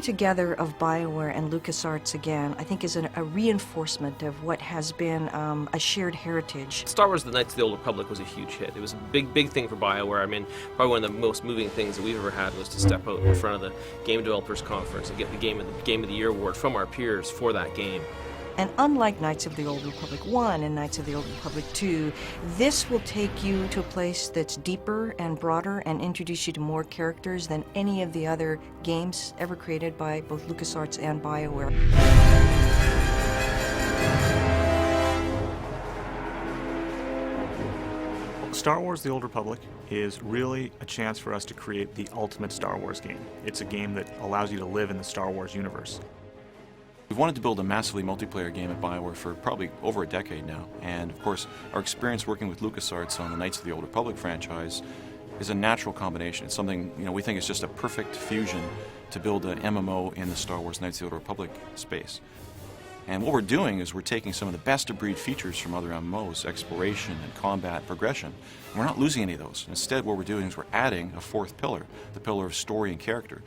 together of BioWare and LucasArts again, I think is a reinforcement of what has been a shared heritage. Star Wars: The Knights of the Old Republic was a huge hit. It was a big thing for BioWare. I mean, probably one of the most moving things that we've ever had was to step out in front of the Game Developers Conference and get the Game of the Year award from our peers for that game. And unlike Knights of the Old Republic 1 and Knights of the Old Republic 2, this will take you to a place that's deeper and broader and introduce you to more characters than any of the other games ever created by both LucasArts and BioWare. Star Wars: The Old Republic is really a chance for us to create the ultimate Star Wars game. It's a game that allows you to live in the Star Wars universe. We've wanted to build a massively multiplayer game at BioWare for probably over a decade now, and of course our experience working with LucasArts on the Knights of the Old Republic franchise is a natural combination. It's something, we think is just a perfect fusion to build an MMO in the Star Wars Knights of the Old Republic space. And what we're doing is we're taking some of the best-of-breed features from other MMOs, exploration and combat progression, and we're not losing any of those. Instead, what we're doing is we're adding a fourth pillar, the pillar of story and character.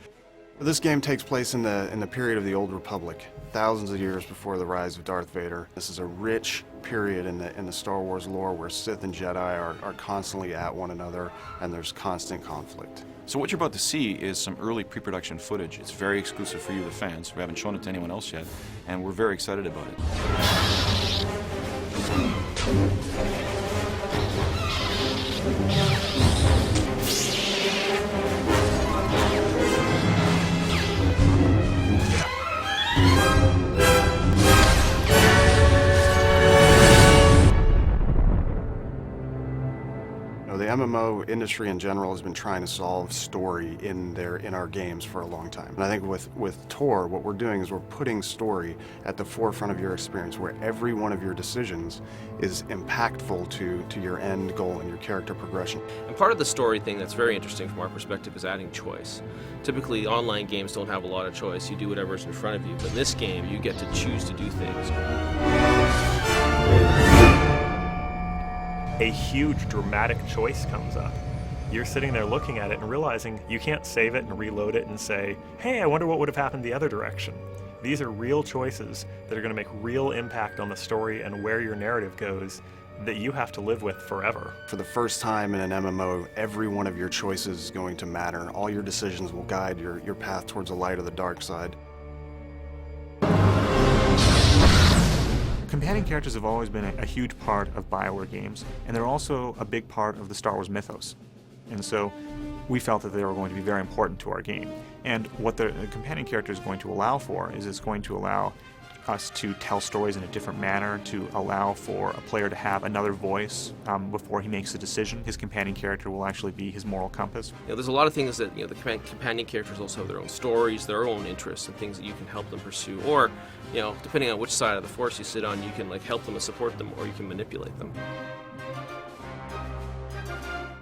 This game takes place in the period of the Old Republic, thousands of years before the rise of Darth Vader. This is a rich period in the Star Wars lore where Sith and Jedi are constantly at one another, and there's constant conflict. So what you're about to see is some early pre-production footage. It's very exclusive for you, the fans. We haven't shown it to anyone else yet, and we're very excited about it. The MMO industry in general has been trying to solve story in our games for a long time. And I think with Tor, what we're doing is we're putting story at the forefront of your experience, where every one of your decisions is impactful to your end goal and your character progression. And part of the story thing that's very interesting from our perspective is adding choice. Typically, online games don't have a lot of choice. You do whatever's in front of you. But in this game, you get to choose to do things. A huge dramatic choice comes up. You're sitting there looking at it and realizing you can't save it and reload it and say, hey, I wonder what would have happened the other direction. These are real choices that are going to make real impact on the story and where your narrative goes that you have to live with forever. For the first time in an MMO, every one of your choices is going to matter. All your decisions will guide your path towards the light or the dark side. Companion characters have always been a huge part of BioWare games, and they're also a big part of the Star Wars mythos. And so we felt that they were going to be very important to our game. And what the companion character is going to allow for is it's going to allow us to tell stories in a different manner, to allow for a player to have another voice before he makes a decision. His companion character will actually be his moral compass. There's a lot of things that the companion characters also have their own stories, their own interests, and things that you can help them pursue. Or, depending on which side of the Force you sit on, you can help them and support them, or you can manipulate them.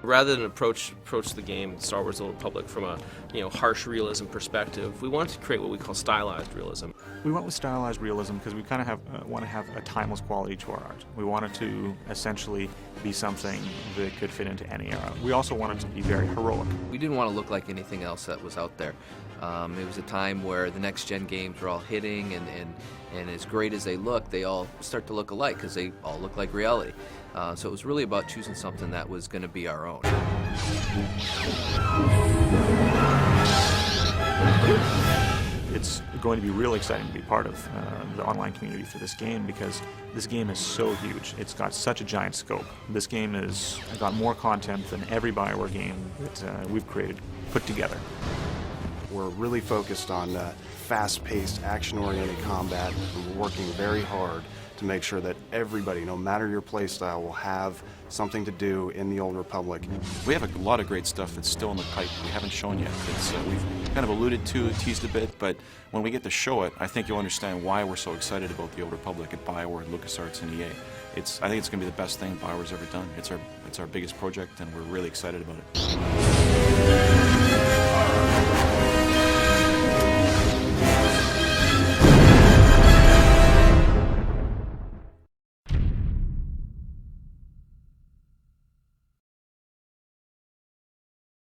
Rather than approach the game, Star Wars: The Old Republic, from a harsh realism perspective, we wanted to create what we call stylized realism. We went with stylized realism because we kind of want to have a timeless quality to our art. We wanted to essentially be something that could fit into any era. We also wanted to be very heroic. We didn't want to look like anything else that was out there. It was a time where the next-gen games were all hitting, and as great as they look, they all start to look alike because they all look like reality. So it was really about choosing something that was going to be our own. It's going to be really exciting to be part of the online community for this game because this game is so huge. It's got such a giant scope. This game has got more content than every BioWare game that we've created put together. We're really focused on fast-paced, action-oriented combat, and we're working very hard to make sure that everybody, no matter your playstyle, will have something to do in the Old Republic. We have a lot of great stuff that's still in the pipe we haven't shown yet. We've kind of alluded to, teased a bit, but when we get to show it, I think you'll understand why we're so excited about the Old Republic at BioWare, LucasArts, and EA. I think it's going to be the best thing BioWare's ever done. It's our biggest project, and we're really excited about it.